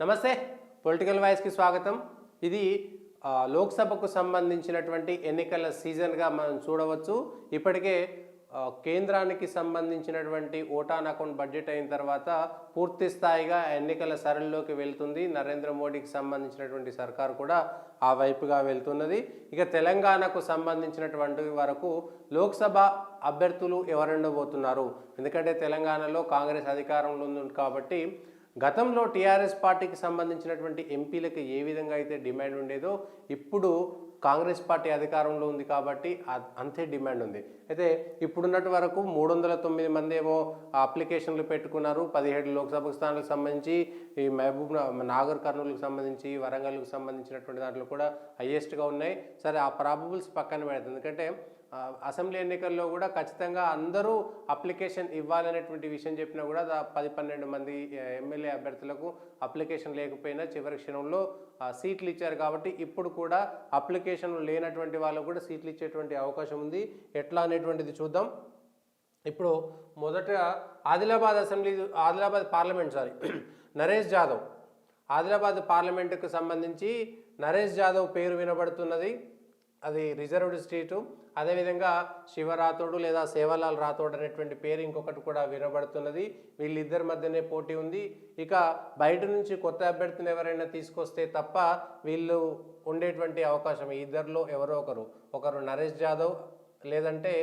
నమస్తే. పొలిటికల్ వాయిస్కి స్వాగతం. ఇది లోక్సభకు సంబంధించినటువంటి ఎన్నికల సీజన్గా మనం చూడవచ్చు. ఇప్పటికే కేంద్రానికి సంబంధించినటువంటి ఓటాన్ అకౌంట్ బడ్జెట్ అయిన తర్వాత పూర్తి స్థాయిగా ఎన్నికల సరళిలోకి వెళ్తుంది. నరేంద్ర మోడీకి సంబంధించినటువంటి సర్కారు కూడా ఆ వైపుగా వెళ్తున్నది. ఇక తెలంగాణకు సంబంధించినటువంటి వరకు లోక్సభ అభ్యర్థులు ఎవరుండబోతున్నారు? ఎందుకంటే తెలంగాణలో కాంగ్రెస్ అధికారంలో ఉంది కాబట్టి గతంలో టీఆర్ఎస్ పార్టీకి సంబంధించినటువంటి ఎంపీలకు ఏ విధంగా అయితే డిమాండ్ ఉండేదో ఇప్పుడు కాంగ్రెస్ పార్టీ అధికారంలో ఉంది కాబట్టి అంతే డిమాండ్ ఉంది. అయితే ఇప్పుడున్నటి వరకు 309 మంది ఏమో అప్లికేషన్లు పెట్టుకున్నారు. 17 లోక్సభ స్థానాలకు సంబంధించి ఈ నాగర్ కర్నూలుకు సంబంధించి వరంగల్కు సంబంధించినటువంటి దాంట్లో కూడా హయ్యెస్ట్గా ఉన్నాయి. సరే, ఆ ప్రాబబుల్స్ పక్కన పెడుతుంది. ఎందుకంటే అసెంబ్లీ ఎన్నికల్లో కూడా ఖచ్చితంగా అందరూ అప్లికేషన్ ఇవ్వాలనేటువంటి విషయం చెప్పినా కూడా 10-12 మంది ఎమ్మెల్యే అభ్యర్థులకు అప్లికేషన్ లేకపోయినా చివరి క్షణంలో సీట్లు ఇచ్చారు. కాబట్టి ఇప్పుడు కూడా అప్లికేషన్లు లేనటువంటి వాళ్ళకు కూడా సీట్లు ఇచ్చేటువంటి అవకాశం ఉంది. ఎట్లా అనేటువంటిది చూద్దాం. ఇప్పుడు మొదటగా ఆదిలాబాద్ పార్లమెంట్ నరేష్ జాదవ్, ఆదిలాబాద్ పార్లమెంటుకు సంబంధించి నరేష్ జాదవ్ పేరు వినబడుతున్నది. అది రిజర్వ్డ్ సీటు. అదేవిధంగా శివరాథోడు లేదా సేవలాల్ రాథోడ్ అనేటువంటి పేరు ఇంకొకటి కూడా వినబడుతున్నది. వీళ్ళిద్దరి మధ్యనే పోటీ ఉంది. ఇక బయట నుంచి కొత్త అభ్యర్థిని ఎవరైనా తీసుకొస్తే తప్ప వీళ్ళు ఉండేటువంటి అవకాశం ఇద్దరిలో ఎవరో ఒకరు నరేష్ జాదవ్ లేదంటే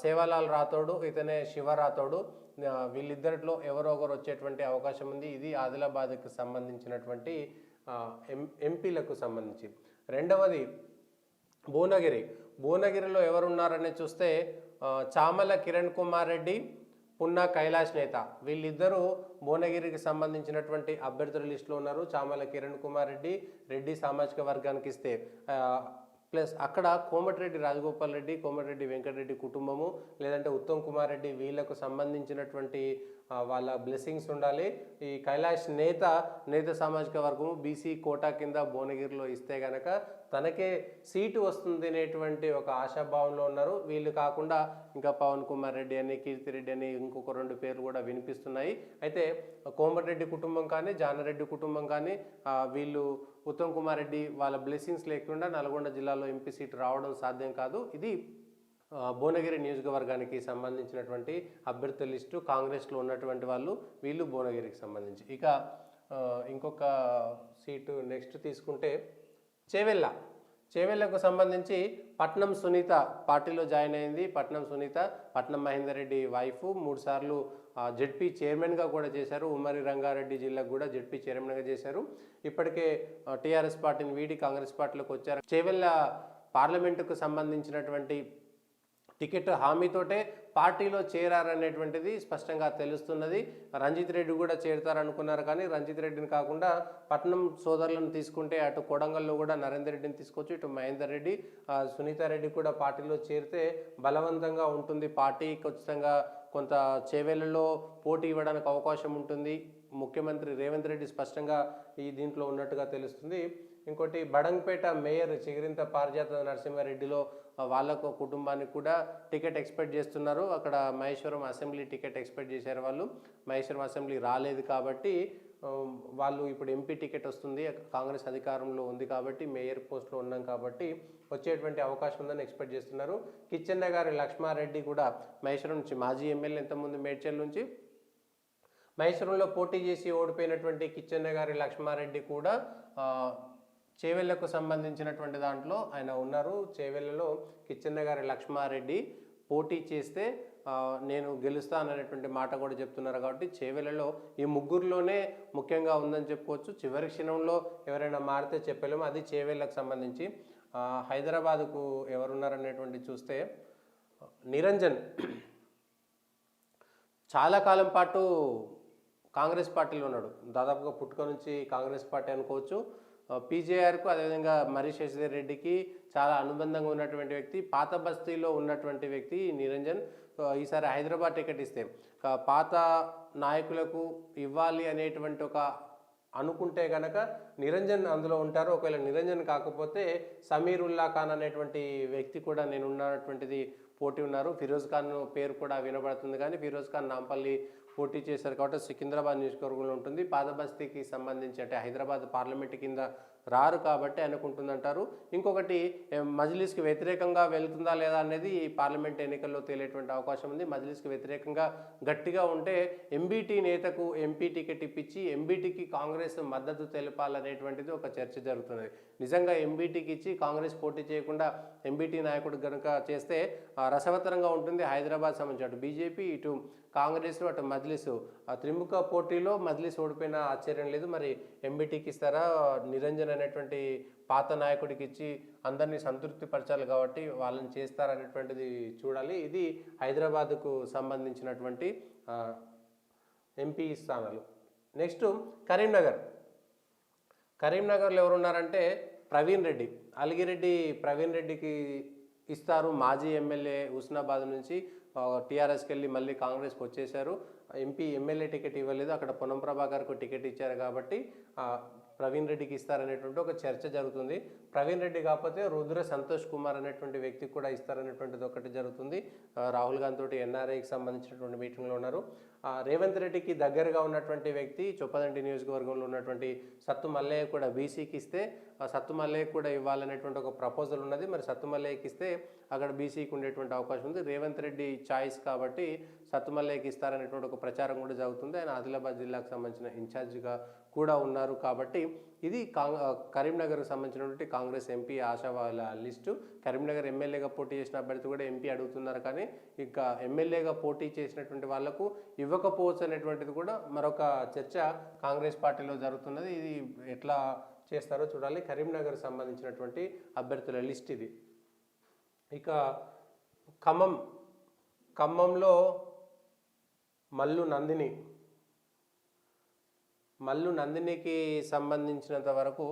సేవలాల్ రాథోడు, ఇతనే శివరాథోడు. వీళ్ళిద్దరిలో ఎవరో ఒకరు వచ్చేటువంటి అవకాశం ఉంది. ఇది ఆదిలాబాద్కి సంబంధించినటువంటి ఎంపీలకు సంబంధించి. రెండవది భువనగిరిలో ఎవరున్నారని చూస్తే చామల కిరణ్ కుమార్ రెడ్డి, పున్నా కైలాష్ నేత, వీళ్ళిద్దరూ భువనగిరికి సంబంధించినటువంటి అభ్యర్థుల లిస్టులో ఉన్నారు. చామల కిరణ్ కుమార్ రెడ్డి సామాజిక వర్గానికి ఇస్తే ప్లస్ అక్కడ కోమటిరెడ్డి రాజగోపాల్ రెడ్డి, కోమటిరెడ్డి వెంకటరెడ్డి కుటుంబము లేదంటే ఉత్తమ్ కుమార్ రెడ్డి వీళ్ళకు సంబంధించినటువంటి వాళ్ళ బ్లెస్సింగ్స్ ఉండాలి. ఈ కైలాష్ నేత సామాజిక వర్గము బీసీ కోటా కింద భువనగిరిలో ఇస్తే గనక తనకే సీటు వస్తుంది అనేటువంటి ఒక ఆశాభావంలో ఉన్నారు. వీళ్ళు కాకుండా ఇంకా పవన్ కుమార్ రెడ్డి అని, కీర్తిరెడ్డి అని ఇంకొక 2 పేర్లు కూడా వినిపిస్తున్నాయి. అయితే కోమటిరెడ్డి కుటుంబం కానీ జానారెడ్డి కుటుంబం కానీ వీళ్ళు ఉత్తమ్ కుమార్ రెడ్డి వాళ్ళ బ్లెస్సింగ్స్ లేకుండా నల్గొండ జిల్లాలో ఎంపీ సీటు రావడం సాధ్యం కాదు. ఇది భువనగిరి నియోజకవర్గానికి సంబంధించినటువంటి అభ్యర్థుల లిస్టు. కాంగ్రెస్లో ఉన్నటువంటి వాళ్ళు వీళ్ళు భువనగిరికి సంబంధించి. ఇక ఇంకొక సీటు నెక్స్ట్ తీసుకుంటే చేవెళ్ళకు సంబంధించి పట్నం సునీత పార్టీలో జాయిన్ అయింది. పట్నం మహేందర్ రెడ్డి వైఫ్ 3 సార్లు జెడ్పీ చైర్మన్గా కూడా చేశారు. ఉమ్మడి రంగారెడ్డి జిల్లాకు కూడా జెడ్పీ చైర్మన్గా చేశారు. ఇప్పటికే టీఆర్ఎస్ పార్టీని వీడి కాంగ్రెస్ పార్టీలోకి వచ్చారు. చేవెళ్ళ పార్లమెంటుకు సంబంధించినటువంటి టికెట్ హామీతోటే పార్టీలో చేరారనేటువంటిది స్పష్టంగా తెలుస్తున్నది. రంజిత్ రెడ్డి కూడా చేరుతారనుకున్నారు కానీ రంజిత్ రెడ్డిని కాకుండా పట్నం సోదరులను తీసుకుంటే అటు కొడంగల్లో కూడా నరేందర్ రెడ్డిని తీసుకోవచ్చు, ఇటు మహేందర్ రెడ్డి, సునీతారెడ్డి కూడా పార్టీలో చేరితే బలవంతంగా ఉంటుంది. పార్టీ ఖచ్చితంగా కొంత చేవేళ్లలో పోటీ ఇవ్వడానికి అవకాశం ఉంటుంది. ముఖ్యమంత్రి రేవంత్ రెడ్డి స్పష్టంగా దీంట్లో ఉన్నట్టుగా తెలుస్తుంది. ఇంకోటి బడంగపేట మేయర్ చిగిరింత పారిజాత నరసింహారెడ్డిలో వాళ్ళకు కుటుంబానికి కూడా టికెట్ ఎక్స్పెక్ట్ చేస్తున్నారు. అక్కడ మహేశ్వరం అసెంబ్లీ టికెట్ ఎక్స్పెక్ట్ చేశారు వాళ్ళు. మహేశ్వరం అసెంబ్లీ రాలేదు కాబట్టి వాళ్ళు ఇప్పుడు ఎంపీ టికెట్ వస్తుంది. కాంగ్రెస్ అధికారంలో ఉంది కాబట్టి మేయర్ పోస్ట్లో ఉన్నాం కాబట్టి వచ్చేటువంటి అవకాశం ఉందని ఎక్స్పెక్ట్ చేస్తున్నారు. కిచ్చెన్న గారి లక్ష్మారెడ్డి కూడా మహేశ్వరం నుంచి మాజీ ఎమ్మెల్యే ఇంతకుముందు మేడ్చల్ నుంచి మహేశ్వరంలో పోటీ చేసి ఓడిపోయినటువంటి కిచ్చెన్న గారి లక్ష్మారెడ్డి కూడా చేవెళ్లకు సంబంధించినటువంటి దాంట్లో ఆయన ఉన్నారు. చేవెళ్లలో కిచ్చెన్న గారి లక్ష్మారెడ్డి పోటీ చేస్తే నేను గెలుస్తాననేటువంటి మాట కూడా చెప్తున్నారు. కాబట్టి చేవెళ్లలో ఈ ముగ్గురులోనే ముఖ్యంగా ఉందని చెప్పుకోవచ్చు. చివరి క్షణంలో ఎవరైనా మారితే చెప్పలేము. అది చేవెళ్లకు సంబంధించి. హైదరాబాదుకు ఎవరున్నారనేటువంటి చూస్తే నిరంజన్ చాలా కాలం పాటు కాంగ్రెస్ పార్టీలో ఉన్నాడు. దాదాపుగా పుట్టుక నుంచి కాంగ్రెస్ పార్టీ అనుకోవచ్చు. పీజేఆర్కు అదేవిధంగా మరి శశిధర్ రెడ్డికి చాలా అనుబంధంగా ఉన్నటువంటి వ్యక్తి, పాత బస్తీలో ఉన్నటువంటి వ్యక్తి నిరంజన్. ఈసారి హైదరాబాద్ టికెట్ ఇస్తే పాత నాయకులకు ఇవ్వాలి అనేటువంటి ఒక అనుకుంటే కనుక నిరంజన్ అందులో ఉంటారు. ఒకవేళ నిరంజన్ కాకపోతే సమీరుల్లా ఖాన్ అనేటువంటి వ్యక్తి కూడా నేనున్నటువంటిది పోటీ ఉన్నారు. ఫిరోజ్ ఖాన్ పేరు కూడా వినబడుతుంది కానీ ఫిరోజ్ ఖాన్ నాంపల్లి పోటీ చేశారు కాబట్టి సికింద్రాబాద్ నియోజకవర్గంలో ఉంటుంది. పాత బస్తీకి సంబంధించి అంటే హైదరాబాద్ పార్లమెంట్ కింద రారు కాబట్టి అనుకుంటుందంటారు. ఇంకొకటి మజ్లిస్కి వ్యతిరేకంగా వెళ్తుందా లేదా అనేది పార్లమెంట్ ఎన్నికల్లో తేలేటువంటి అవకాశం ఉంది. మజ్లిస్కి వ్యతిరేకంగా గట్టిగా ఉంటే ఎంబీటీ నేతకు ఎంపీ టికెట్ ఇప్పించి ఎంబీటీకి కాంగ్రెస్ మద్దతు తెలపాలనేటువంటిది ఒక చర్చ జరుగుతున్నది. నిజంగా ఎంబీటీకి ఇచ్చి కాంగ్రెస్ పోటీ చేయకుండా ఎంబీటీ నాయకుడు కనుక చేస్తే రసవత్తరంగా ఉంటుంది. హైదరాబాద్ సంబంధించి అటు బీజేపీ ఇటు కాంగ్రెస్ అటు మజ్లిస్ త్రిముఖ పోటీలో మజ్లిస్ ఓడిపోయిన ఆశ్చర్యం లేదు. మరి ఎంబీటీకి ఇస్తారా, నిరంజన్ అనేటువంటి పాత నాయకుడికి ఇచ్చి అందరినీ సంతృప్తి పరచాలి కాబట్టి వాళ్ళని చేస్తారనేటువంటిది చూడాలి. ఇది హైదరాబాద్కు సంబంధించినటువంటి ఎంపీ స్థానాలు. నెక్స్ట్ కరీంనగర్లో ఎవరున్నారంటే ప్రవీణ్ రెడ్డి, అలిగిరెడ్డి ప్రవీణ్ రెడ్డికి ఇస్తారు. మాజీ ఎమ్మెల్యే హుస్నాబాద్ నుంచి టీఆర్ఎస్కి వెళ్ళి మళ్ళీ కాంగ్రెస్కి వచ్చేశారు. ఎమ్మెల్యే టికెట్ ఇవ్వలేదు, అక్కడ పొన్నం ప్రభాకర్కు టికెట్ ఇచ్చారు కాబట్టి ప్రవీణ్ రెడ్డికి ఇస్తారనేటువంటి ఒక చర్చ జరుగుతుంది. ప్రవీణ్ రెడ్డి కాకపోతే రుద్ర సంతోష్ కుమార్ అనేటువంటి వ్యక్తికి కూడా ఇస్తారనేటువంటిది ఒకటి జరుగుతుంది. రాహుల్ గాంధీ తోటి ఎన్ఆర్ఐకి సంబంధించినటువంటి మీటింగ్లో ఉన్నారు. రేవంత్ రెడ్డికి దగ్గరగా ఉన్నటువంటి వ్యక్తి చొప్పదండి నియోజకవర్గంలో ఉన్నటువంటి సత్తు మల్లయ్య కూడా బీసీకి ఇస్తే సత్తు మల్లయ్యకి కూడా ఇవ్వాలనేటువంటి ఒక ప్రపోజల్ ఉన్నది. మరి సత్తు మల్లయ్యకి ఇస్తే అక్కడ బీసీకి ఉండేటువంటి అవకాశం ఉంది. రేవంత్ రెడ్డి చాయిస్ కాబట్టి సత్తు మల్లయ్యకి ఇస్తారనేటువంటి ఒక ప్రచారం కూడా జరుగుతుంది. ఆయన ఆదిలాబాద్ జిల్లాకు సంబంధించిన ఇన్ఛార్జిగా కూడా ఉన్నారు. కాబట్టి ఇది కరీంనగర్కి సంబంధించినటువంటి కాంగ్రెస్ ఎంపీ ఆశావాల లిస్టు. కరీంనగర్ ఎమ్మెల్యేగా పోటీ చేసిన అభ్యర్థి కూడా ఎంపీ అడుగుతున్నారు, కానీ ఇంకా ఎమ్మెల్యేగా పోటీ చేసినటువంటి వాళ్లకు ఇవ్వకపోవచ్చు అనేటువంటిది కూడా మరొక చర్చ కాంగ్రెస్ పార్టీలో జరుగుతున్నది. ఇది ఎట్లా చేస్తారో చూడాలి. కరీంనగర్ సంబంధించినటువంటి అభ్యర్థుల లిస్ట్ ఇది. ఇక ఖమ్మంలో మల్లు నందినికి సంబంధించినంత వరకు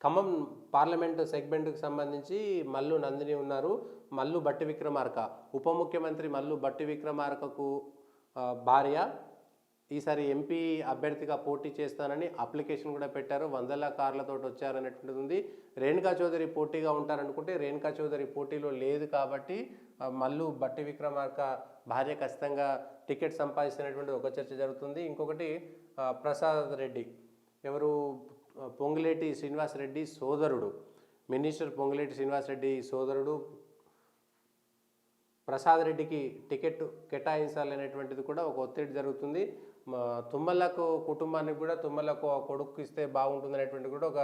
ఖమ్మం పార్లమెంటు సెగ్మెంట్కి సంబంధించి మల్లు నందిని ఉన్నారు. మల్లు భట్టి విక్రమార్క ఉప ముఖ్యమంత్రి మల్లు భట్టి విక్రమార్కకు భార్య ఈసారి ఎంపీ అభ్యర్థిగా పోటీ చేస్తానని అప్లికేషన్ కూడా పెట్టారు. 100 కార్లతో వచ్చారనేటువంటిది ఉంది. రేణుకా చౌదరి పోటీగా ఉంటారనుకుంటే రేణుకా చౌదరి పోటీలో లేదు కాబట్టి మల్లు భట్టి విక్రమార్క భార్య ఖచ్చితంగా టికెట్ సంపాదిస్తున్నటువంటి ఒక చర్చ జరుగుతుంది. ఇంకొకటి ప్రసాద్ రెడ్డి, ఎవరు పొంగులేటి శ్రీనివాసరెడ్డి సోదరుడు, మినిస్టర్ పొంగులేటి శ్రీనివాసరెడ్డి సోదరుడు ప్రసాద్ రెడ్డికి టికెట్ కేటాయించాలనేటువంటిది కూడా ఒక ఒత్తిడి జరుగుతుంది. తుమ్మలకు కుటుంబానికి కూడా తుమ్మలకు కొడుకు ఇస్తే బాగుంటుంది అనేటువంటి కూడా ఒక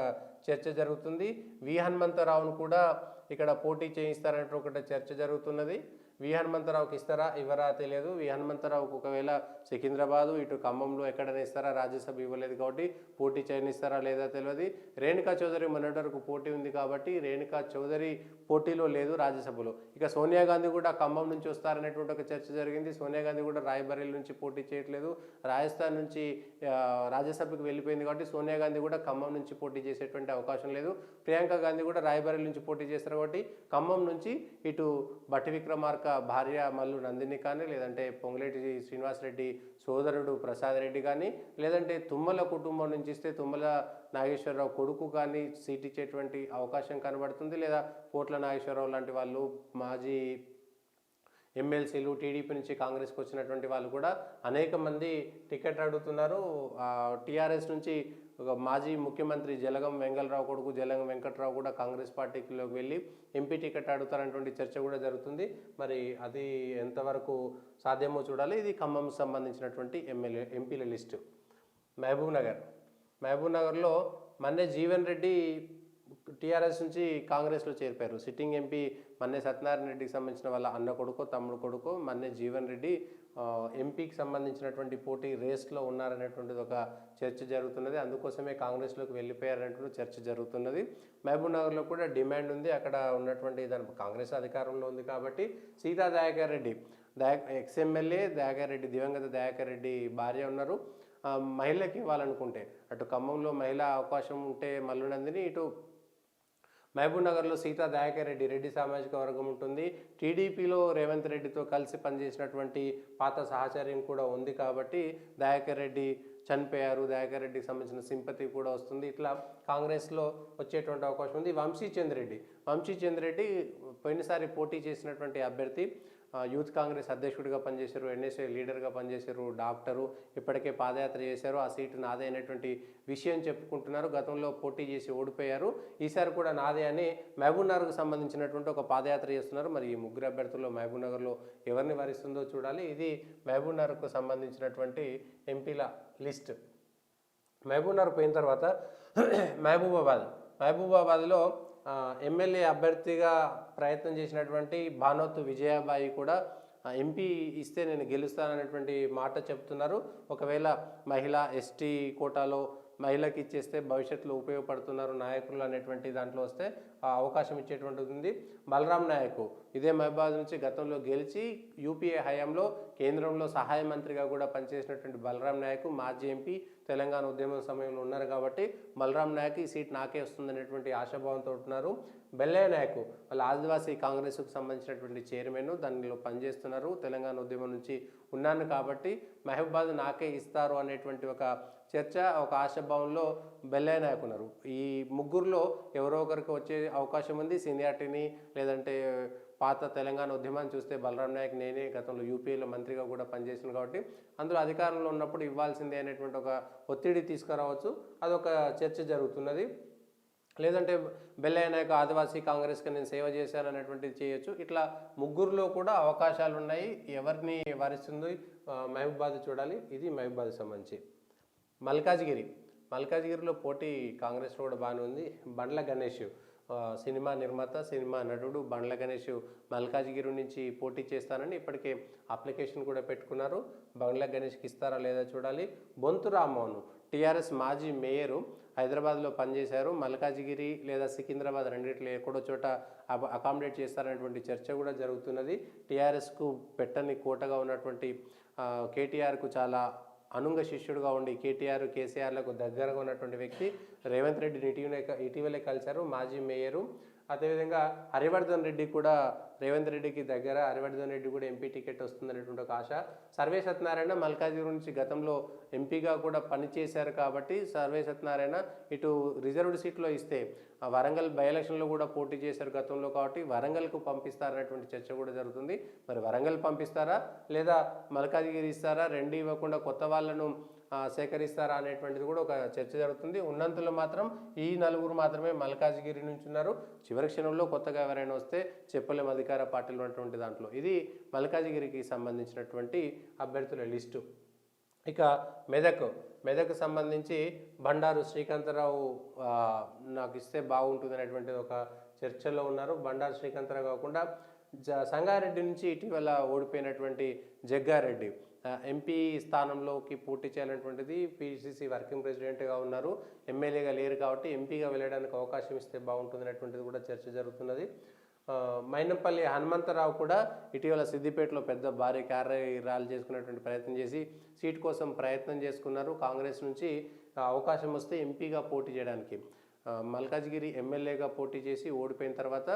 చర్చ జరుగుతుంది. వి హనుమంతరావును కూడా ఇక్కడ పోటీ చేయిస్తారనే ఒకటి చర్చ జరుగుతున్నది. వి హనుమంతరావుకి ఇస్తారా ఇవ్వరా తెలియదు. వి హనుమంతరావుకు ఒకవేళ సికింద్రాబాదు ఇటు ఖమ్మంలో ఎక్కడైనా ఇస్తారా, రాజ్యసభ ఇవ్వలేదు కాబట్టి పోటీ చేయనిస్తారా లేదా తెలియదు. రేణుకా చౌదరి మొన్నటి వరకు పోటీ ఉంది కాబట్టి రేణుకా చౌదరి పోటీలో లేదు రాజ్యసభలో. ఇక సోనియా గాంధీ కూడా ఖమ్మం నుంచి వస్తారనేటువంటి ఒక చర్చ జరిగింది. సోనియా గాంధీ కూడా రాయ్బరేలీ నుంచి పోటీ చేయట్లేదు, రాజస్థాన్ నుంచి రాజ్యసభకు వెళ్ళిపోయింది కాబట్టి సోనియా గాంధీ కూడా ఖమ్మం నుంచి పోటీ చేసేటువంటి అవకాశం లేదు. ప్రియాంక గాంధీ కూడా రాయ్బరేలీ నుంచి పోటీ చేస్తారు కాబట్టి ఖమ్మం నుంచి ఇటు భట్టి విక్రమార్క భార్య మల్లు నందిని కానీ, లేదంటే పొంగులేటి శ్రీనివాసరెడ్డి సోదరుడు ప్రసాద్ రెడ్డి కానీ, లేదంటే తుమ్మల కుటుంబం నుంచి ఇస్తే తుమ్మల నాగేశ్వరరావు కొడుకు కానీ సీట్ ఇచ్చేటువంటి అవకాశం కనబడుతుంది. లేదా పోట్ల నాగేశ్వరరావు లాంటి వాళ్ళు మాజీ ఎమ్మెల్సీలు టీడీపీ నుంచి కాంగ్రెస్కి వచ్చినటువంటి వాళ్ళు కూడా అనేక మంది టికెట్ అడుగుతున్నారు. టీఆర్ఎస్ నుంచి ఒక మాజీ ముఖ్యమంత్రి జలగం వెంగళరావు కొడుకు జలగం వెంకట్రావు కూడా కాంగ్రెస్ పార్టీలోకి వెళ్ళి ఎంపీ టికెట్ అడుగుతారనేటువంటి చర్చ కూడా జరుగుతుంది. మరి అది ఎంతవరకు సాధ్యమో చూడాలి. ఇది ఖమ్మం సంబంధించినటువంటి ఎంపీల లిస్టు. మహబూబ్ నగర్లో మన్నే జీవన్ రెడ్డి టీఆర్ఎస్ నుంచి కాంగ్రెస్లో చేరిపారు. సిట్టింగ్ ఎంపీ మన్నే సత్యనారాయణ రెడ్డికి సంబంధించిన వాళ్ళ అన్న కొడుకో తమ్ముడు కొడుకో మన్నే జీవన్ రెడ్డి ఎంపీకి సంబంధించినటువంటి పోటీ రేస్లో ఉన్నారనేటువంటిది ఒక చర్చ జరుగుతున్నది. అందుకోసమే కాంగ్రెస్లోకి వెళ్ళిపోయారనేటువంటి చర్చ జరుగుతున్నది. మహబూబ్ నగర్లో కూడా డిమాండ్ ఉంది. అక్కడ ఉన్నటువంటి దాని కాంగ్రెస్ అధికారంలో ఉంది కాబట్టి సీతా దయాకర్ రెడ్డి ఎక్స్ఎమ్మెల్యే దయాకర్ రెడ్డి దివంగత దయాకర్ రెడ్డి భార్య ఉన్నారు. మహిళకి ఇవ్వాలనుకుంటే అటు ఖమ్మంలో మహిళా అవకాశం ఉంటే మల్లు నందిని, ఇటు మహబూబ్ నగర్లో సీతా దయాకర్ రెడ్డి సామాజిక వర్గం ఉంటుంది. టీడీపీలో రేవంత్ రెడ్డితో కలిసి పనిచేసినటువంటి పాత సహచర్యం కూడా ఉంది కాబట్టి దయాకర్ రెడ్డి చనిపోయారు, దయాకర్ రెడ్డికి సంబంధించిన సింపతి కూడా వస్తుంది. ఇట్లా కాంగ్రెస్లో వచ్చేటువంటి అవకాశం ఉంది. వంశీచంద్రెడ్డి పోయినసారి పోటీ చేసినటువంటి అభ్యర్థి, యూత్ కాంగ్రెస్ అధ్యక్షుడిగా పనిచేశారు, ఎన్ఎస్ఏ లీడర్గా పనిచేశారు, డాక్టరు, ఇప్పటికే పాదయాత్ర చేశారు. ఆ సీటు నాదే అనేటువంటి విషయం చెప్పుకుంటున్నారు. గతంలో పోటీ చేసి ఓడిపోయారు, ఈసారి కూడా నాదే అని మహబూబ్నగర్కు సంబంధించినటువంటి ఒక పాదయాత్ర చేస్తున్నారు. మరి ఈ ముగ్గురు అభ్యర్థుల్లో మహబూబ్నగర్లో ఎవరిని వరిస్తుందో చూడాలి. ఇది మహబూబ్నగర్కు సంబంధించినటువంటి ఎంపీల లిస్ట్. మహబూబ్నగర్ పోయిన తర్వాత మహబూబాబాద్లో ఎమ్మెల్యే అభ్యర్థిగా ప్రయత్నం చేసినటువంటి భానోతు విజయాబాయి కూడా ఎంపీ ఇస్తే నేను గెలుస్తాననేటువంటి మాట చెప్తున్నారు. ఒకవేళ మహిళా ఎస్టీ కోటాలో మహిళకి ఇచ్చేస్తే భవిష్యత్తులో ఉపయోగపడుతున్నారు నాయకులు అనేటువంటి దాంట్లో వస్తే అవకాశం ఇచ్చేటువంటిది ఉంది. బలరాం నాయక్ ఇదే మహబాద్ నుంచి గతంలో గెలిచి యూపీఏ హయాంలో కేంద్రంలో సహాయ మంత్రిగా కూడా పనిచేసినటువంటి బలరాం నాయక్ మాజీ ఎంపీ, తెలంగాణ ఉద్యమం సమయంలో ఉన్నారు కాబట్టి బలరాం నాయక్ ఈ సీట్ నాకే వస్తుందనేటువంటి ఆశాభావంతో ఉంటున్నారు. బెల్లయ్య నాయక్ వాళ్ళ ఆదివాసీ కాంగ్రెస్కు సంబంధించినటువంటి చైర్మన్, దానిలో పనిచేస్తున్నారు. తెలంగాణ ఉద్యమం నుంచి ఉన్నాను కాబట్టి మహబూబాద్ నాకే ఇస్తారు అనేటువంటి ఒక చర్చ, ఒక ఆశాభావంలో బెల్లయ్య నాయక్ ఉన్నారు. ఈ ముగ్గురులో ఎవరో ఒకరికి వచ్చే అవకాశం ఉంది. సీనియారిటీని లేదంటే పాత తెలంగాణ ఉద్యమాన్ని చూస్తే బలరాం నాయక్ నేనే గతంలో యూపీఏలో మంత్రిగా కూడా పనిచేసాను కాబట్టి అందులో అధికారంలో ఉన్నప్పుడు ఇవ్వాల్సిందే అనేటువంటి ఒక ఒత్తిడి తీసుకురావచ్చు. అదొక చర్చ జరుగుతున్నది. లేదంటే బెల్లయ్య నాయక్ ఆదివాసీ కాంగ్రెస్కి నేను సేవ చేశాను అనేటువంటిది చేయొచ్చు. ఇట్లా ముగ్గురులో కూడా అవకాశాలు ఉన్నాయి. ఎవరిని వరిస్తుంది మహబూబాద్ చూడాలి. ఇది మహబూబాద్కి సంబంధించి. మల్కాజ్గిరిలో పోటీ కాంగ్రెస్లో కూడా బాగానే ఉంది. బండ్ల గణేష్ సినిమా నిర్మాత, సినిమా నటుడు బండ్ల గణేష్ మల్కాజ్గిరి నుంచి పోటీ చేస్తానని ఇప్పటికే అప్లికేషన్ కూడా పెట్టుకున్నారు. బండ్ల గణేష్కి ఇస్తారా లేదా చూడాలి. బొంతు రామ్మోహన్ టీఆర్ఎస్ మాజీ మేయరు, హైదరాబాద్లో పనిచేశారు. మల్కాజ్గిరి లేదా సికింద్రాబాద్ రెండింటిలో ఎక్కడో చోట అకామిడేట్ చేస్తారనేటువంటి చర్చ కూడా జరుగుతున్నది. టీఆర్ఎస్కు పెట్టని కోటగా ఉన్నటువంటి కేటీఆర్కు చాలా అనుంగ శిష్యుడుగా ఉండి కేటీఆర్, కేసీఆర్లకు దగ్గరగా ఉన్నటువంటి వ్యక్తి రేవంత్ రెడ్డిని ఇటీవలే కలిశారు, మాజీ మేయరు. అదేవిధంగా హరివర్ధన్ రెడ్డి కూడా రేవంత్ రెడ్డికి దగ్గర, హరివర్ధన్ రెడ్డి కూడా ఎంపీ టికెట్ వస్తుందనేటువంటి ఒక ఆశ. సర్వే సత్యనారాయణ మల్కాజ్గిరి నుంచి గతంలో ఎంపీగా కూడా పనిచేశారు కాబట్టి సర్వే సత్యనారాయణ ఇటు రిజర్వ్డ్ సీట్లో ఇస్తే వరంగల్ బై ఎలక్షన్లో కూడా పోటీ చేశారు గతంలో కాబట్టి వరంగల్కు పంపిస్తారనేటువంటి చర్చ కూడా జరుగుతుంది. మరి వరంగల్ పంపిస్తారా లేదా మల్కాజ్గిరి ఇస్తారా, రెండు ఇవ్వకుండా కొత్త వాళ్ళను సేకరిస్తారా అనేటువంటిది కూడా ఒక చర్చ జరుగుతుంది. ఉన్నంతలో మాత్రం ఈ నలుగురు మాత్రమే మల్కాజ్గిరి నుంచి ఉన్నారు. చివరి క్షణంలో కొత్తగా ఎవరైనా వస్తే చెప్పలేం అధికార పార్టీలో ఉన్నటువంటి దాంట్లో. ఇది మల్కాజ్గిరికి సంబంధించినటువంటి అభ్యర్థుల లిస్టు. ఇక మెదక్ సంబంధించి బండారు శ్రీకాంతరావు నాకు ఇస్తే బాగుంటుంది అనేటువంటిది ఒక చర్చలో ఉన్నారు. బండారు శ్రీకాంతరావు కాకుండా సంగారెడ్డి నుంచి ఇటీవల ఓడిపోయినటువంటి జగ్గారెడ్డి ఎంపీ స్థానంలోకి పోటీ చేయాలనేటువంటిది. పిసిసి వర్కింగ్ ప్రెసిడెంట్గా ఉన్నారు, ఎమ్మెల్యేగా లేరు కాబట్టి ఎంపీగా వెళ్ళడానికి అవకాశం ఇస్తే బాగుంటుంది అనేటువంటిది కూడా చర్చ జరుగుతున్నది. మైనంపల్లి హనుమంతరావు కూడా ఇటీవల సిద్దిపేటలో పెద్ద భారీ ర్యాలీ చేసుకునేటువంటి ప్రయత్నం చేసి సీట్ కోసం ప్రయత్నం చేసుకున్నారు. కాంగ్రెస్ నుంచి అవకాశం వస్తే ఎంపీగా పోటీ చేయడానికి మల్కాజ్గిరి ఎమ్మెల్యేగా పోటీ చేసి ఓడిపోయిన తర్వాత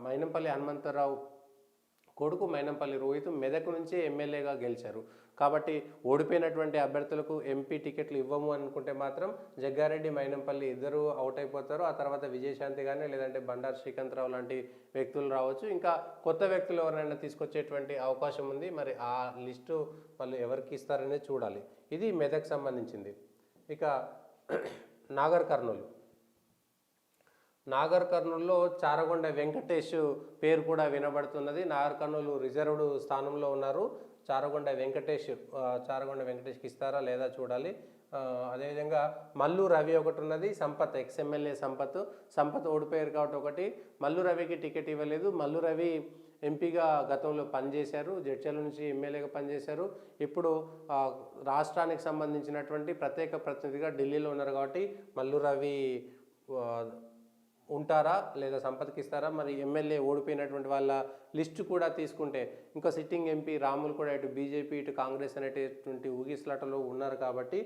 మైనంపల్లి హనుమంతరావు కొడుకు మైనంపల్లి రోహిత్ మెదక్ నుంచే ఎమ్మెల్యేగా గెలిచారు. కాబట్టి ఓడిపోయినటువంటి అభ్యర్థులకు ఎంపీ టికెట్లు ఇవ్వము అనుకుంటే మాత్రం జగ్గారెడ్డి, మైనంపల్లి ఇద్దరు అవుట్ అయిపోతారు. ఆ తర్వాత విజయశాంతి కానీ లేదంటే బండారు శ్రీకాంతరావు లాంటి వ్యక్తులు రావచ్చు. ఇంకా కొత్త వ్యక్తులు ఎవరైనా తీసుకొచ్చేటువంటి అవకాశం ఉంది. మరి ఆ లిస్టు వాళ్ళు ఎవరికి ఇస్తారనేది చూడాలి. ఇది మెదక్ సంబంధించింది. ఇక నాగర్ కర్నూలులో చారగొండ వెంకటేష్ పేరు కూడా వినబడుతున్నది. నాగర్ కర్నూలు రిజర్వ్డ్ స్థానంలో ఉన్నారు. చారగొండ వెంకటేష్కి ఇస్తారా లేదా చూడాలి. అదేవిధంగా మల్లు రవి ఒకటి ఉన్నది, సంపత్ ఎక్స్ఎమ్మెల్యే సంపత్ ఓడిపోయారు కాబట్టి ఒకటి. మల్లు రవికి టికెట్ ఇవ్వలేదు. మల్లు రవి ఎంపీగా గతంలో పనిచేశారు, జడ్చర్ల నుంచి ఎమ్మెల్యేగా పనిచేశారు. ఇప్పుడు రాష్ట్రానికి సంబంధించినటువంటి ప్రత్యేక ప్రతినిధిగా ఢిల్లీలో ఉన్నారు కాబట్టి మల్లు రవి ఉంటారా లేదా సంపత్కి ఇస్తారా? మరి ఎమ్మెల్యే ఓడిపోయినటువంటి వాళ్ళ లిస్టు కూడా తీసుకుంటే ఇంకా సిట్టింగ్ ఎంపీ రాములు కూడా ఇటు బీజేపీ ఇటు కాంగ్రెస్ అనేటటువంటి ఊగిసలాటలో ఉన్నారు కాబట్టి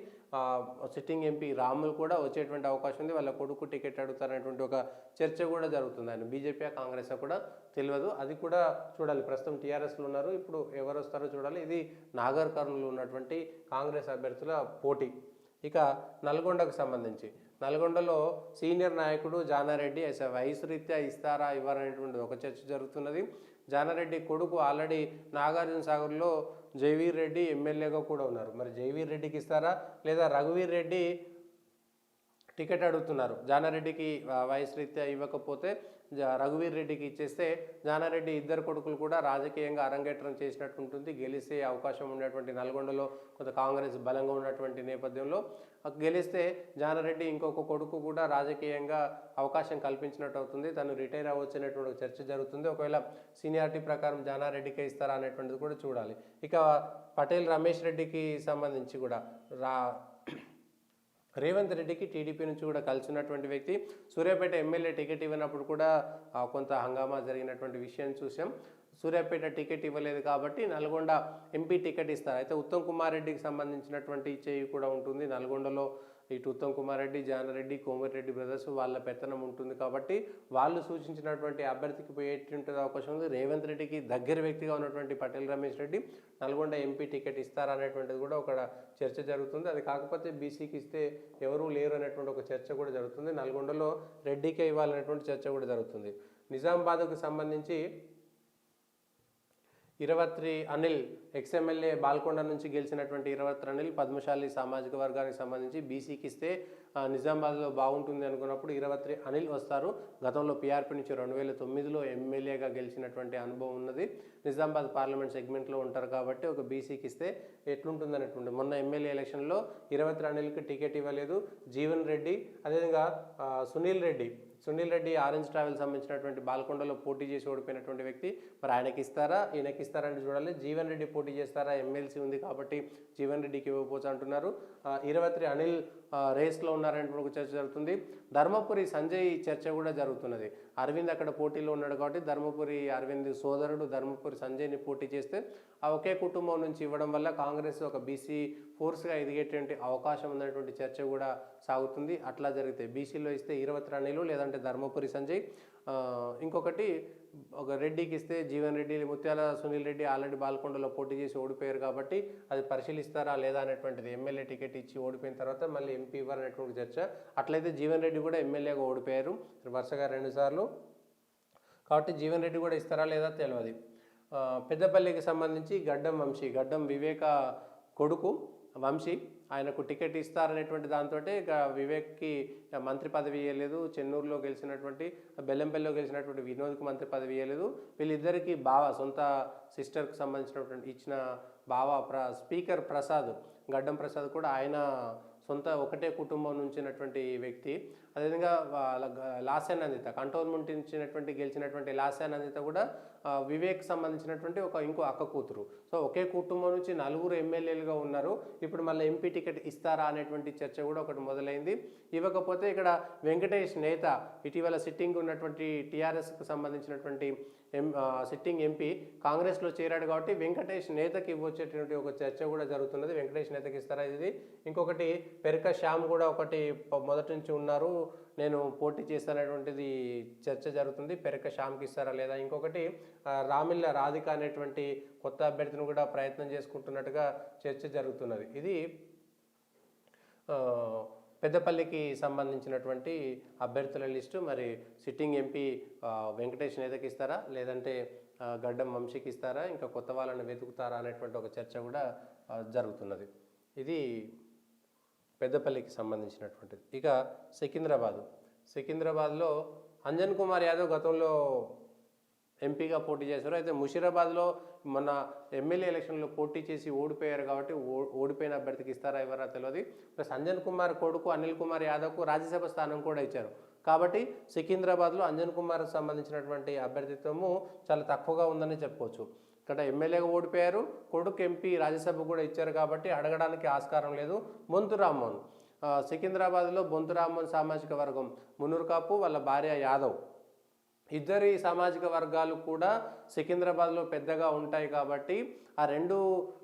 సిట్టింగ్ ఎంపీ రాములు కూడా వచ్చేటువంటి అవకాశం ఉంది. వాళ్ళ కొడుకు టికెట్ అడుగుతారనేటువంటి ఒక చర్చ కూడా జరుగుతుంది. ఆయన బీజేపీ కాంగ్రెస్ కూడా తెలియదు, అది కూడా చూడాలి. ప్రస్తుతం టీఆర్ఎస్లో ఉన్నారు, ఇప్పుడు ఎవరు వస్తారో చూడాలి. ఇది నాగర్ కర్నూలు ఉన్నటువంటి కాంగ్రెస్ అభ్యర్థుల పోటీ. ఇక నల్గొండకు సంబంధించి నల్గొండలో సీనియర్ నాయకుడు జానారెడ్డి వయసు రీత్యా ఇస్తారా ఇవ్వరనేటువంటి ఒక చర్చ జరుగుతున్నది. జానారెడ్డి కొడుకు ఆల్రెడీ నాగార్జున సాగర్లో జైవీర్ రెడ్డి ఎమ్మెల్యేగా కూడా ఉన్నారు. మరి జైవీర్ రెడ్డికి ఇస్తారా లేదా రఘువీర్ రెడ్డి టికెట్ అడుగుతున్నారు. జానారెడ్డికి వయసు రీత్యా ఇవ్వకపోతే రఘువీర్ రెడ్డికి ఇచ్చేస్తే జానారెడ్డి ఇద్దరు కొడుకులు కూడా రాజకీయంగా అరంగేట్రం చేసినట్టు ఉంటుంది. గెలిస్తే అవకాశం ఉన్నటువంటి నల్గొండలో కొంత కాంగ్రెస్ బలంగా ఉన్నటువంటి నేపథ్యంలో గెలిస్తే జానారెడ్డి ఇంకొక కొడుకు కూడా రాజకీయంగా అవకాశం కల్పించినట్టు అవుతుంది. తను రిటైర్ అవ్వచ్చనేటువంటి చర్చ జరుగుతుంది. ఒకవేళ సీనియారిటీ ప్రకారం జానారెడ్డికే ఇస్తారా అనేటువంటిది కూడా చూడాలి. ఇక పటేల్ రమేష్ రెడ్డికి సంబంధించి కూడా రేవంత్ రెడ్డికి టీడీపీ నుంచి కూడా కలిసినటువంటి వ్యక్తి. సూర్యాపేట ఎమ్మెల్యే టికెట్ ఇవ్వనప్పుడు కూడా కొంత హంగామా జరిగినటువంటి విషయం చూసాం. సూర్యాపేట టికెట్ ఇవ్వలేదు కాబట్టి నల్గొండ ఎంపీ టికెట్ ఇస్తారు. అయితే ఉత్తమ్ కుమార్ రెడ్డికి సంబంధించినటువంటి చేయి కూడా ఉంటుంది. నల్గొండలో ఇటు ఉత్తమ్ కుమార్ రెడ్డి, జానారెడ్డి, కోమటిరెడ్డి బ్రదర్స్ వాళ్ళ పెత్తనం ఉంటుంది కాబట్టి వాళ్ళు సూచించినటువంటి అభ్యర్థికి పోయేటువంటి అవకాశం ఉంది. రేవంత్ రెడ్డికి దగ్గర వ్యక్తిగా ఉన్నటువంటి పటేల్ రమేష్ రెడ్డి నల్గొండ ఎంపీ టికెట్ ఇస్తారా అనేటువంటిది కూడా ఒక చర్చ జరుగుతుంది. అది కాకపోతే బీసీకి ఇస్తే ఎవరూ లేరు అనేటువంటి ఒక చర్చ కూడా జరుగుతుంది. నల్గొండలో రెడ్డికే ఇవ్వాలనేటువంటి చర్చ కూడా జరుగుతుంది. నిజామాబాద్కు సంబంధించి ఇరవత్రి అనిల్ ఎక్స్ఎమ్మెల్యే బాల్కొండ నుంచి గెలిచినటువంటి ఇరవత్రి అనిల్ పద్మశాలి సామాజిక వర్గానికి సంబంధించి బీసీకి ఇస్తే నిజామాబాద్లో బాగుంటుంది అనుకున్నప్పుడు ఇరవత్రి అనిల్ వస్తారు. గతంలో పీఆర్పీ నుంచి 2009లో ఎమ్మెల్యేగా గెలిచినటువంటి అనుభవం ఉన్నది. నిజామాబాద్ పార్లమెంట్ సెగ్మెంట్లో ఉంటారు కాబట్టి ఒక బీసీకి ఇస్తే ఎట్లుంటుంది అనేటువంటి మొన్న ఎమ్మెల్యే ఎలక్షన్లో ఇరవత్రి అనిల్కి టికెట్ ఇవ్వలేదు. జీవన్ రెడ్డి అదేవిధంగా సునీల్ రెడ్డి ఆరెంజ్ ట్రావెల్ సంబంధించినటువంటి బాల్కొండలో పోటీ చేసి ఓడిపోయినటువంటి వ్యక్తి. మరి ఆయనకి ఇస్తారా ఈయనకి ఇస్తారా అని చూడాలి. జీవన్ రెడ్డి పోటీ చేస్తారా? ఎమ్మెల్సీ ఉంది కాబట్టి జీవన్ రెడ్డికి ఇవ్వకపోవచ్చు అంటున్నారు. ఇరవత్రి అనిల్ రేస్లో ఉన్నారనే ఒక చర్చ జరుగుతుంది. ధర్మపురి సంజయ్ చర్చ కూడా జరుగుతున్నది. అరవింద్ అక్కడ పోటీలో ఉన్నాడు కాబట్టి ధర్మపురి అరవింద్ సోదరుడు ధర్మపురి సంజయ్ని పోటీ చేస్తే ఆ ఒకే కుటుంబం నుంచి ఇవ్వడం వల్ల కాంగ్రెస్ ఒక బీసీ ఫోర్స్గా ఎదిగేటువంటి అవకాశం ఉన్నటువంటి చర్చ కూడా సాగుతుంది. అట్లా జరిగితే బీసీలో ఇస్తే ఇరవత్రి అనిల్ లేదంటే ధర్మపురి సంజయ్, ఇంకొకటి ఒక రెడ్డికి ఇస్తే జీవన్ రెడ్డి, ముత్యాల సునీల్ రెడ్డి ఆల్రెడీ బాల్కొండలో పోటీ చేసి ఓడిపోయారు కాబట్టి అది పరిశీలిస్తారా లేదా అనేటువంటిది. ఎమ్మెల్యే టికెట్ ఇచ్చి ఓడిపోయిన తర్వాత మళ్ళీ ఎంపీ ఇవ్వాలనేటువంటి చర్చ. అట్లయితే జీవన్ రెడ్డి కూడా ఎమ్మెల్యేగా ఓడిపోయారు వరుసగా 2 సార్లు కాబట్టి జీవన్ రెడ్డి కూడా ఇస్తారా లేదా తెలియదు. పెద్దపల్లికి సంబంధించి గడ్డం వివేక కొడుకు వంశీ ఆయనకు టికెట్ ఇస్తారనేటువంటి దాంతో ఇక వివేక్కి మంత్రి పదవి ఇవ్వలేదు. చెన్నూరులో గెలిచినటువంటి బెల్లంపల్లిలో గెలిచినటువంటి వినోద్కి మంత్రి పదవి ఇవ్వలేదు. వీళ్ళిద్దరికీ సొంత సిస్టర్కి సంబంధించినటువంటి ఇచ్చిన స్పీకర్ గడ్డం ప్రసాద్ కూడా ఆయన సొంత ఒకటే కుటుంబం నుంచినటువంటి వ్యక్తి. అదేవిధంగా లాస్యాన్ అందిత కంటోన్మెంట్ ఇచ్చినటువంటి గెలిచినటువంటి లాస్యాన్ అందిత కూడా వివేక్ సంబంధించినటువంటి ఇంకో అక్క కూతురు. సో ఒకే కుటుంబం నుంచి 4 ఎమ్మెల్యేలుగా ఉన్నారు. ఇప్పుడు మళ్ళీ ఎంపీ టికెట్ ఇస్తారా అనేటువంటి చర్చ కూడా ఒకటి మొదలైంది. ఇవ్వకపోతే ఇక్కడ వెంకటేష్ నేత ఇటీవల సిట్టింగ్ ఉన్నటువంటి టీఆర్ఎస్కు సంబంధించినటువంటి సిట్టింగ్ ఎంపీ కాంగ్రెస్లో చేరాడు కాబట్టి వెంకటేష్ నేతకి ఇవ్వచ్చేటువంటి ఒక చర్చ కూడా జరుగుతున్నది. వెంకటేష్ నేతకి ఇస్తారా ఇది. ఇంకొకటి పెరక శ్యామ్ కూడా ఒకటి మొదటి నుంచి ఉన్నారు, నేను పోటీ చేస్తానటువంటిది చర్చ జరుగుతుంది. పెరక శ్యామ్కి ఇస్తారా లేదా. ఇంకొకటి రామిళ్ళ రాధిక అనేటువంటి కొత్త అభ్యర్థిని కూడా ప్రయత్నం చేసుకుంటున్నట్టుగా చర్చ జరుగుతున్నది. ఇది పెద్దపల్లికి సంబంధించినటువంటి అభ్యర్థుల లిస్టు. మరి సిట్టింగ్ ఎంపీ వెంకటేష్ నేతకి ఇస్తారా లేదంటే గడ్డం వంశీకి ఇస్తారా, ఇంకా కొత్త వాళ్ళని వెతుకుతారా అనేటువంటి ఒక చర్చ కూడా జరుగుతున్నది. ఇది పెద్దపల్లికి సంబంధించినటువంటిది. ఇక సికింద్రాబాద్లో అంజన్ కుమార్ యాదవ్ గతంలో ఎంపీగా పోటీ చేశారు. అయితే ముషీరాబాద్లో మొన్న ఎమ్మెల్యే ఎలక్షన్లో పోటీ చేసి ఓడిపోయారు కాబట్టి ఓడిపోయిన అభ్యర్థికి ఇస్తారా ఎవరా తెలియదు. ప్లస్ అంజన్ కుమార్ కొడుకు అనిల్ కుమార్ యాదవ్కు రాజ్యసభ స్థానం కూడా ఇచ్చారు కాబట్టి సికింద్రాబాద్లో అంజన్ కుమార్ సంబంధించినటువంటి అభ్యర్థిత్వము చాలా తక్కువగా ఉందని చెప్పుకోవచ్చు. ఇక్కడ ఎమ్మెల్యేగా ఓడిపోయారు, కొడుకు ఎంపీ రాజ్యసభ కూడా ఇచ్చారు కాబట్టి అడగడానికి ఆస్కారం లేదు. మొంతు సికింద్రాబాద్లో బొంతు రామ్మోహన్ సామాజిక వర్గం మున్నూరు కాపు, వాళ్ళ భార్య యాదవ్, ఇద్దరి సామాజిక వర్గాలు కూడా సికింద్రాబాద్లో పెద్దగా ఉంటాయి కాబట్టి ఆ రెండు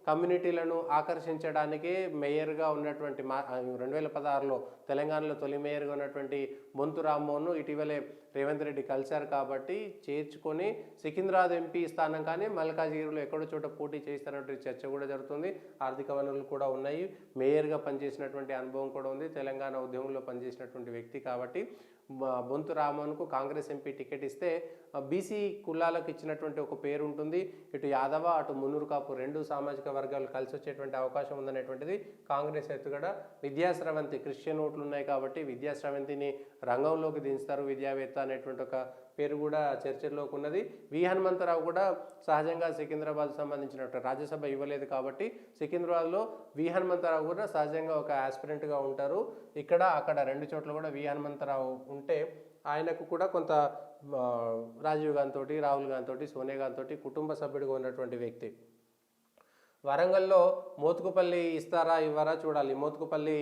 కమ్యూనిటీలను ఆకర్షించడానికి మేయర్గా ఉన్నటువంటి 2016లో తెలంగాణలో తొలి మేయర్గా ఉన్నటువంటి బొంతు రామ్మోహన్ను ఇటీవలే రేవంత్ రెడ్డి కలిశారు కాబట్టి చేర్చుకొని సికింద్రాబాద్ ఎంపీ స్థానం కానీ మల్కాజ్గిరిలో ఎక్కడో చోట పోటీ చేస్తారన్నటువంటి చర్చ కూడా జరుగుతుంది. ఆర్థిక వనరులు కూడా ఉన్నాయి, మేయర్గా పనిచేసినటువంటి అనుభవం కూడా ఉంది, తెలంగాణ ఉద్యమంలో పనిచేసినటువంటి వ్యక్తి కాబట్టి బొంతు రామ్మోహన్కు కాంగ్రెస్ ఎంపీ టికెట్ ఇస్తే బీసీ కులాలకు ఇచ్చినటువంటి ఒక పేరు ఉంటుంది. ఇటు యాదవ అటు మున్నూరు కాపు రెండు సామాజిక వర్గాలు కలిసి వచ్చేటువంటి అవకాశం ఉందనేటువంటిది కాంగ్రెస్ ఎత్తుగడ. విద్యాస్రవంతి క్రిస్టియన్ ఓట్లు ఉన్నాయి కాబట్టి విద్యాస్రవంతిని రంగంలోకి దించుతారు విద్యావేత్త అనేటువంటి ఒక పేరు కూడా చర్చల్లోకి ఉన్నది. వి హనుమంతరావు కూడా సహజంగా సికింద్రాబాద్ సంబంధించినటువంటి రాజ్యసభ ఇవ్వలేదు కాబట్టి సికింద్రాబాద్లో వి హనుమంతరావు కూడా సహజంగా ఒక ఆస్పిరెంట్గా ఉంటారు. ఇక్కడ అక్కడ రెండు చోట్ల కూడా వి హనుమంతరావు ఉంటే ఆయనకు కూడా కొంత రాజీవ్ గాంధీ తోటి, రాహుల్ గాంధీ తోటి, సోనియా గాంధీ తోటి కుటుంబ సభ్యుడిగా ఉన్నటువంటి వ్యక్తి. వరంగల్లో మోత్కుపల్లి ఇస్తారా ఇవ్వరా చూడాలి. మోత్కుపల్లి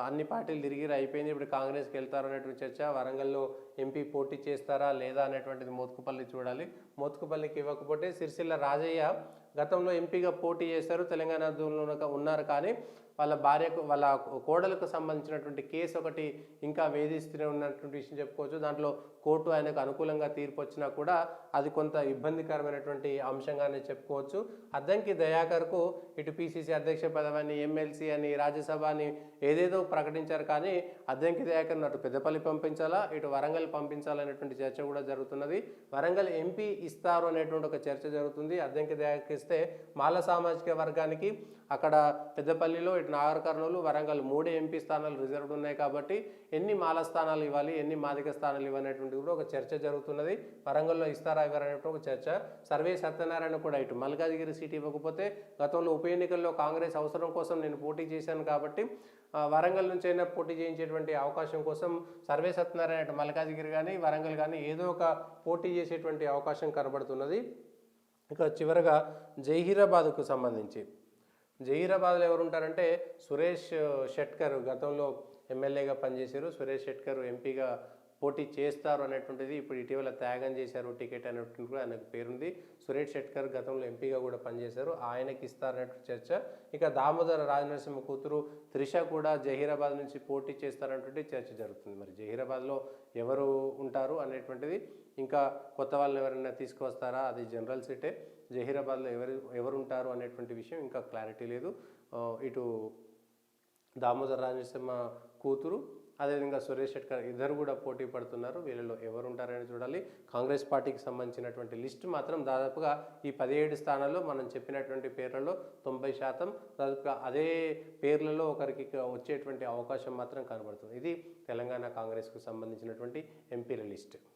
అన్ని పార్టీలు తిరిగిరు, అయిపోయింది, ఇప్పుడు కాంగ్రెస్కి వెళ్తారు అనేటువంటి చర్చ. వరంగల్లో ఎంపీ పోటీ చేస్తారా లేదా అనేటువంటిది మోత్కుపల్లి చూడాలి. మోత్కుపల్లికి ఇవ్వకపోతే సిరిసిల్ల రాజయ్య గతంలో ఎంపీగా పోటీ చేశారు, తెలంగాణ ఉద్యమంలో ఉన్నారు, కానీ వాళ్ళ భార్యకు వాళ్ళ కోడలకు సంబంధించినటువంటి కేసు ఒకటి ఇంకా వేధిస్తూనే ఉన్నటువంటి విషయం చెప్పుకోవచ్చు. దాంట్లో కోర్టు ఆయనకు అనుకూలంగా తీర్పు వచ్చినా కూడా అది కొంత ఇబ్బందికరమైనటువంటి అంశంగానే చెప్పుకోవచ్చు. అద్దంకి దయాకర్కు ఇటు పిసిసి అధ్యక్ష పదవిని, ఎమ్మెల్సీ అని, రాజ్యసభ అని ఏదేదో ప్రకటించారు, కానీ అద్దంకి దయాకర్ను అటు పెద్దపల్లి పంపించాలా, ఇటు వరంగల్ పంపించాలనేటువంటి చర్చ కూడా జరుగుతున్నది. వరంగల్ ఎంపీ ఇస్తారు అనేటువంటి ఒక చర్చ జరుగుతుంది. అద్దంకి దయాకర్ ఇస్తే మాల సామాజిక వర్గానికి అక్కడ పెద్దపల్లిలో ఇటు నాగర్ కర్నూలు, వరంగల్ 3 ఎంపీ స్థానాలు రిజర్వ్డ్ ఉన్నాయి కాబట్టి ఎన్ని మాల స్థానాలు ఇవ్వాలి, ఎన్ని మాదిక స్థానాలు ఇవ్వనేటువంటి కూడా ఒక చర్చ జరుగుతున్నది. వరంగల్లో ఇస్తారా ఇవ్వరనేటువంటి ఒక చర్చ. సర్వే సత్యనారాయణ కూడా ఇటు మల్కాజ్గిరి సీట్ ఇవ్వకపోతే గతంలో ఉప ఎన్నికల్లో కాంగ్రెస్ అవసరం కోసం నేను పోటీ చేశాను కాబట్టి వరంగల్ నుంచి అయినా పోటీ చేయించేటువంటి అవకాశం కోసం సర్వే సత్యనారాయణ ఇటు మల్కాజ్గిరి కానీ వరంగల్ కానీ ఏదో ఒక పోటీ చేసేటువంటి అవకాశం కనబడుతున్నది. ఇక చివరగా జహీరాబాద్కు సంబంధించి జహీరాబాద్లో ఎవరు ఉంటారంటే సురేష్ షెట్కర్ గతంలో ఎమ్మెల్యేగా పనిచేశారు. సురేష్ షెట్కర్ ఎంపీగా పోటీ చేస్తారు అనేటువంటిది ఇప్పుడు ఇటీవల త్యాగం చేశారు టికెట్ అనేటువంటి కూడా ఆయనకు పేరుంది. సురేష్ షెట్కర్ గతంలో ఎంపీగా కూడా పనిచేశారు, ఆయనకి ఇస్తారనేటువంటి చర్చ. ఇక దామోదర రాజనరసింహ కూతురు త్రిష కూడా జహీరాబాద్ నుంచి పోటీ చేస్తారనేటువంటి చర్చ జరుగుతుంది. మరి జహీరాబాద్లో ఎవరు ఉంటారు అనేటువంటిది, ఇంకా కొత్త వాళ్ళని ఎవరైనా తీసుకువస్తారా, అది జనరల్ సీటే, జహీరాబాద్లో ఎవరు ఉంటారు అనేటువంటి విషయం ఇంకా క్లారిటీ లేదు. ఇటు దామోదర రాజనరసింహ కూతురు అదేవిధంగా సురేష్ షెట్కర్ ఇద్దరు కూడా పోటీ పడుతున్నారు. వీళ్ళలో ఎవరు ఉంటారని చూడాలి. కాంగ్రెస్ పార్టీకి సంబంధించినటువంటి లిస్టు మాత్రం దాదాపుగా ఈ 17 స్థానాల్లో మనం చెప్పినటువంటి పేర్లలో 90% దాదాపుగా అదే పేర్లలో ఒకరికి వచ్చేటువంటి అవకాశం మాత్రం కనబడుతుంది. ఇది తెలంగాణ కాంగ్రెస్కు సంబంధించినటువంటి ఎంపీల లిస్ట్.